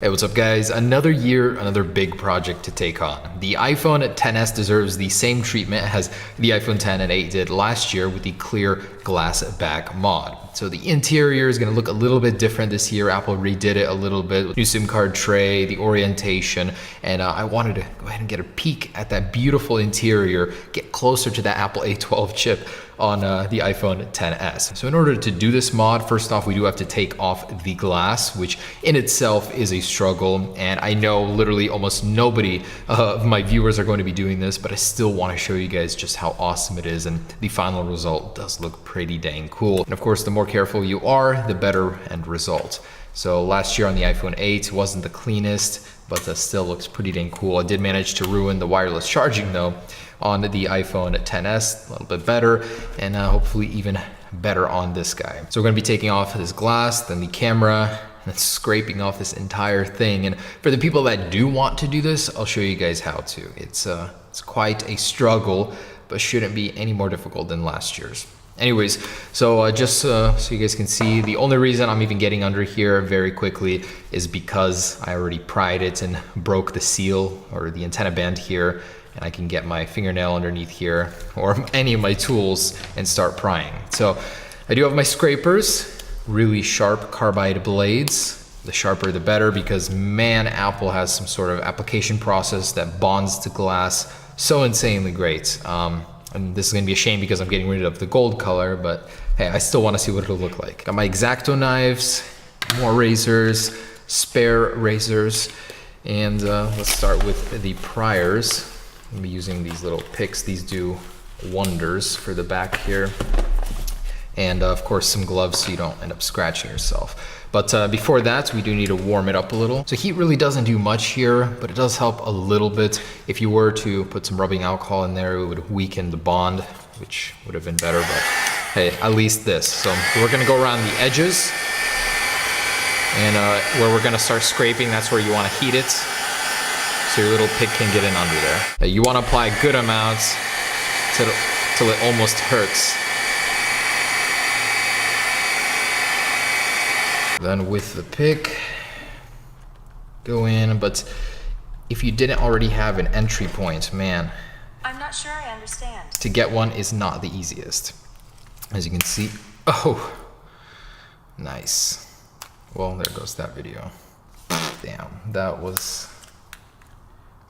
Hey, what's up guys? Another year, another big project to take on. The iPhone XS deserves the same treatment as the iPhone X and 8 did last year with the clear glass back mod. So the interior is going to look a little bit different this year. Apple redid it a little bit. New SIM card tray, the orientation, and I wanted to go ahead and get a peek at that beautiful interior, get closer to that Apple A12 chip on the iPhone XS. So in order to do this mod, first off, we do have to take off the glass, which in itself is a struggle. And I know literally almost nobody of my viewers are going to be doing this, but I still want to show you guys just how awesome it is. And the final result does look pretty dang cool. And of course, the more careful you are, the better end result. So last year on the iPhone 8 wasn't the cleanest, but that still looks pretty dang cool. I did manage to ruin the wireless charging though on the iPhone XS, a little bit better, and hopefully even better on this guy. So we're gonna be taking off this glass, then the camera, and scraping off this entire thing. And for the people that do want to do this, I'll show you guys how to. It's quite a struggle, but shouldn't be any more difficult than last year's. Anyways, so just so you guys can see, the only reason I'm even getting under here very quickly is because I already pried it and broke the seal or the antenna band here, and I can get my fingernail underneath here or any of my tools and start prying. So I do have my scrapers, really sharp carbide blades. The sharper the better, because man, Apple has some sort of application process that bonds to glass so insanely great. And this is gonna be a shame because I'm getting rid of the gold color, but hey, I still wanna see what it'll look like. Got my X-Acto knives, more razors, spare razors, and let's start with the pliers. I'm using these little picks. These do wonders for the back here. And of course some gloves so you don't end up scratching yourself. But before that, we do need to warm it up a little. So heat really doesn't do much here, but it does help a little bit. If you were to put some rubbing alcohol in there, it would weaken the bond, which would have been better, but hey, at least this. So we're gonna go around the edges, and where we're gonna start scraping, that's where you wanna heat it, so your little pick can get in under there. You wanna apply good amounts till it almost hurts. Then with the pick, go in, but if you didn't already have an entry point, man, I'm not sure I understand. To get one is not the easiest. As you can see, oh, nice. Well, there goes that video. Damn, that was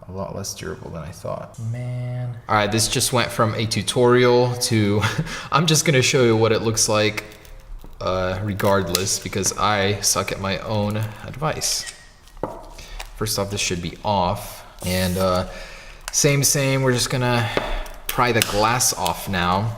a lot less durable than I thought. Man. All right, this just went from a tutorial to, I'm just gonna show you what it looks like regardless, because I suck at my own advice. First off, this should be off, and same, we're just gonna pry the glass off now.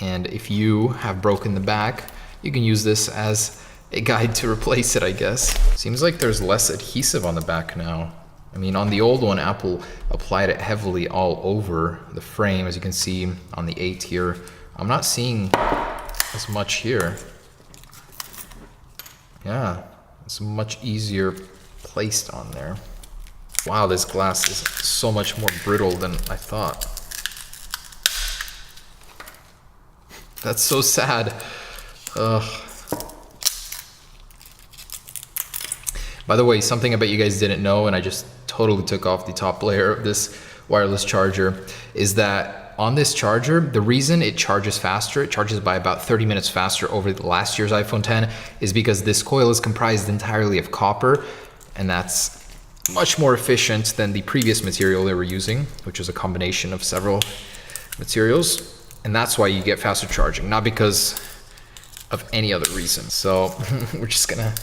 And if you have broken the back, you can use this as a guide to replace it, I guess. Seems like there's less adhesive on the back now. I mean, on the old one, Apple applied it heavily all over the frame, as you can see on the 8 here. I'm not seeing as much here. Yeah, it's much easier placed on there. Wow, this glass is so much more brittle than I thought. That's so sad. Ugh. By the way, something I bet you guys didn't know, and I just totally took off the top layer of this wireless charger, is that on this charger, the reason it charges faster, it charges by about 30 minutes faster over the last year's iPhone X, is because this coil is comprised entirely of copper, and that's much more efficient than the previous material they were using, which is a combination of several materials. And that's why you get faster charging, not because of any other reason. So we're just gonna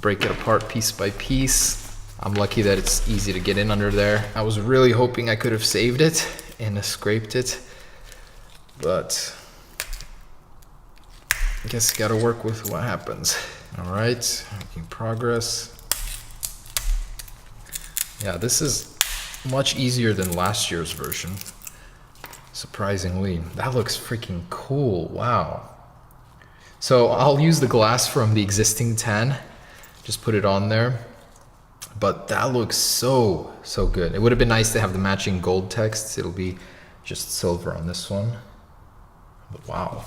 break it apart piece by piece. I'm lucky that it's easy to get in under there. I was really hoping I could have saved it and scraped it, but I guess you gotta work with what happens. All right, making progress. Yeah, this is much easier than last year's version, surprisingly. That looks freaking cool, wow. So I'll use the glass from the existing 10, just put it on there. But that looks so good. It would have been nice to have the matching gold text. It'll be just silver on this one. But wow.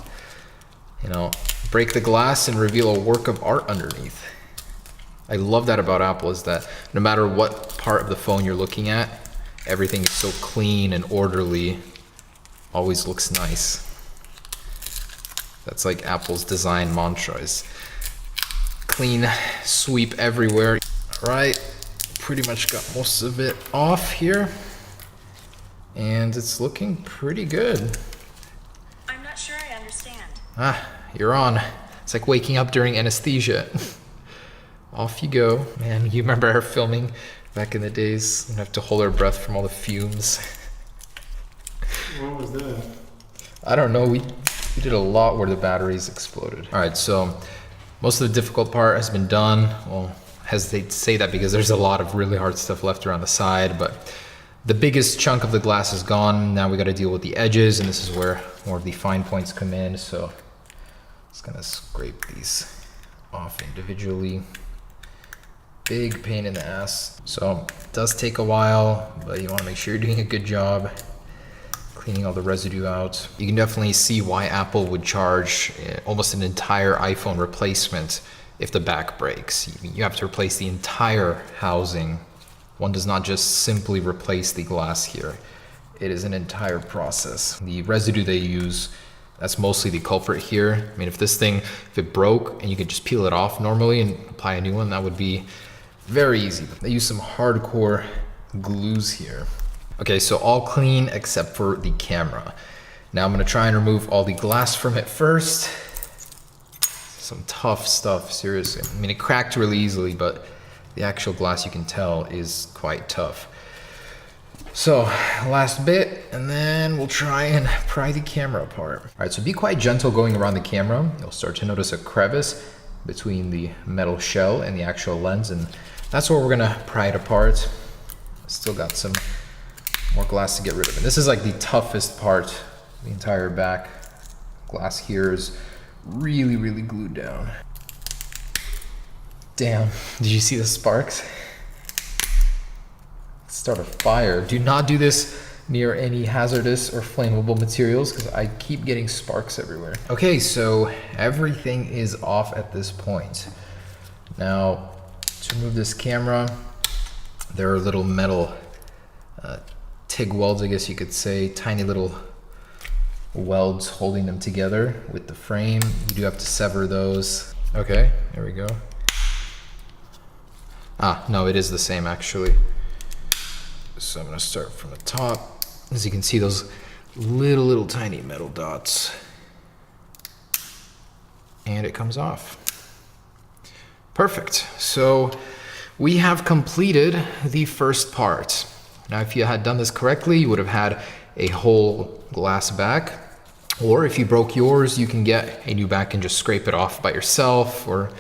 You know, break the glass and reveal a work of art underneath. I love that about Apple, is that no matter what part of the phone you're looking at, everything is so clean and orderly, always looks nice. That's like Apple's design mantra, is clean sweep everywhere. All right, pretty much got most of it off here, and it's looking pretty good. I'm not sure I understand. Ah, you're on. It's like waking up during anesthesia. Off you go. Man, you remember our filming back in the days? We'd have to hold our breath from all the fumes. What was that? I don't know, we did a lot where the batteries exploded. All right, so most of the difficult part has been done. Well, I hesitate to say that because there's a lot of really hard stuff left around the side, but the biggest chunk of the glass is gone. Now we got to deal with the edges, and this is where more of the fine points come in. So just gonna scrape these off individually. Big pain in the ass. So it does take a while, but you want to make sure you're doing a good job cleaning all the residue out. You can definitely see why Apple would charge almost an entire iPhone replacement if the back breaks. You have to replace the entire housing. One does not just simply replace the glass here. It is an entire process. The residue they use, that's mostly the culprit here. I mean, if it broke and you could just peel it off normally and apply a new one, that would be very easy. They use some hardcore glues here. Okay, so all clean except for the camera. Now I'm gonna try and remove all the glass from it first. Some tough stuff, seriously. I mean, it cracked really easily, but the actual glass, you can tell, is quite tough. So last bit, and then we'll try and pry the camera apart. All right, so be quite gentle going around the camera. You'll start to notice a crevice between the metal shell and the actual lens, and that's where we're gonna pry it apart. Still got some more glass to get rid of. And this is like the toughest part. The entire back glass here is really, really glued down. Damn, did you see the sparks? Start a fire. Do not do this near any hazardous or flammable materials because I keep getting sparks everywhere. Okay, so everything is off at this point. Now, to remove this camera, there are little metal TIG welds, I guess you could say, tiny little welds holding them together with the frame. You do have to sever those. Okay, there we go. Ah, no, it is the same actually. So I'm gonna start from the top. As you can see, those little tiny metal dots. And it comes off. Perfect. So we have completed the first part. Now, if you had done this correctly, you would have had a whole glass back. Or if you broke yours, you can get a new back and just scrape it off by yourself. Or,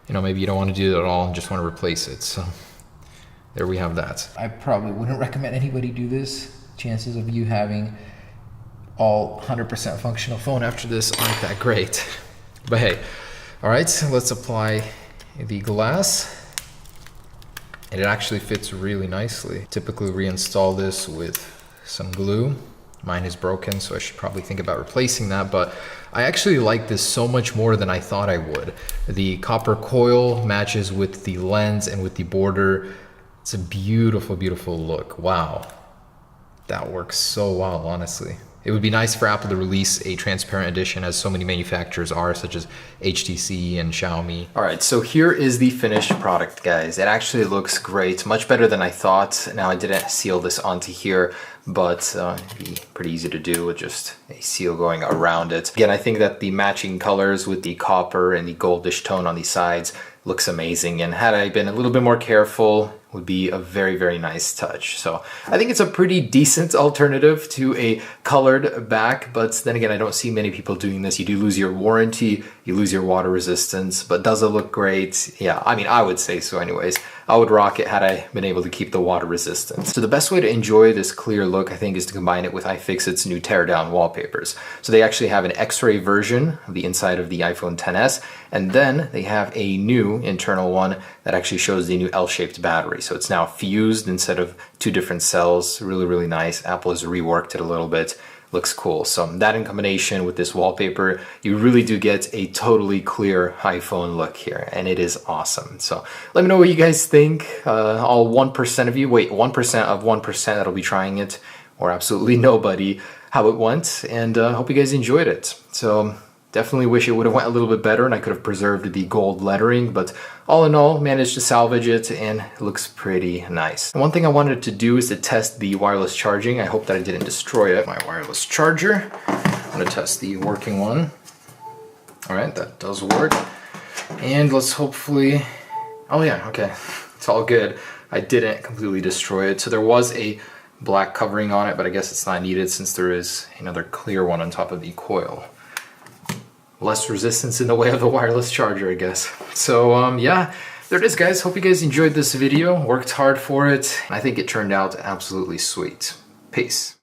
maybe you don't want to do it at all and just want to replace it. So there we have that. I probably wouldn't recommend anybody do this. Chances of you having all 100% functional phone after this aren't that great. But hey, all right, so let's apply the glass. And it actually fits really nicely. Typically reinstall this with some glue. Mine is broken, so I should probably think about replacing that, but I actually like this so much more than I thought I would. The copper coil matches with the lens and with the border. It's a beautiful, beautiful look. Wow, that works so well, honestly. It would be nice for Apple to release a transparent edition, as so many manufacturers are, such as HTC and Xiaomi. All right, so here is the finished product, guys. It actually looks great, much better than I thought. Now, I didn't seal this onto here, but it'd be pretty easy to do with just a seal going around it. Again, I think that the matching colors with the copper and the goldish tone on the sides looks amazing, and had I been a little bit more careful, would be a very, very nice touch. So I think it's a pretty decent alternative to a colored back, but then again, I don't see many people doing this. You do lose your warranty, you lose your water resistance, but does it look great? Yeah, I mean, I would say so anyways. I would rock it had I been able to keep the water resistance. So the best way to enjoy this clear look, I think, is to combine it with iFixit's new teardown wallpapers. So they actually have an X-ray version of the inside of the iPhone XS, and then they have a new internal one that actually shows the new L-shaped battery. So it's now fused instead of two different cells. Really, really nice. Apple has reworked it a little bit. looks cool. So that in combination with this wallpaper, you really do get a totally clear iPhone look here, and it is awesome. So let me know what you guys think. All 1% of you, wait, 1% of 1% that'll be trying it, or absolutely nobody, how it went, and hope you guys enjoyed it. So definitely wish it would have went a little bit better and I could have preserved the gold lettering, but all in all, managed to salvage it and it looks pretty nice. And one thing I wanted to do is to test the wireless charging. I hope that I didn't destroy it. My wireless charger. I'm gonna test the working one. All right, that does work. And let's hopefully, oh yeah, okay, it's all good. I didn't completely destroy it. So there was a black covering on it, but I guess it's not needed since there is another clear one on top of the coil. Less resistance in the way of the wireless charger, I guess. So yeah, there it is, guys. Hope you guys enjoyed this video. Worked hard for it. I think it turned out absolutely sweet. Peace.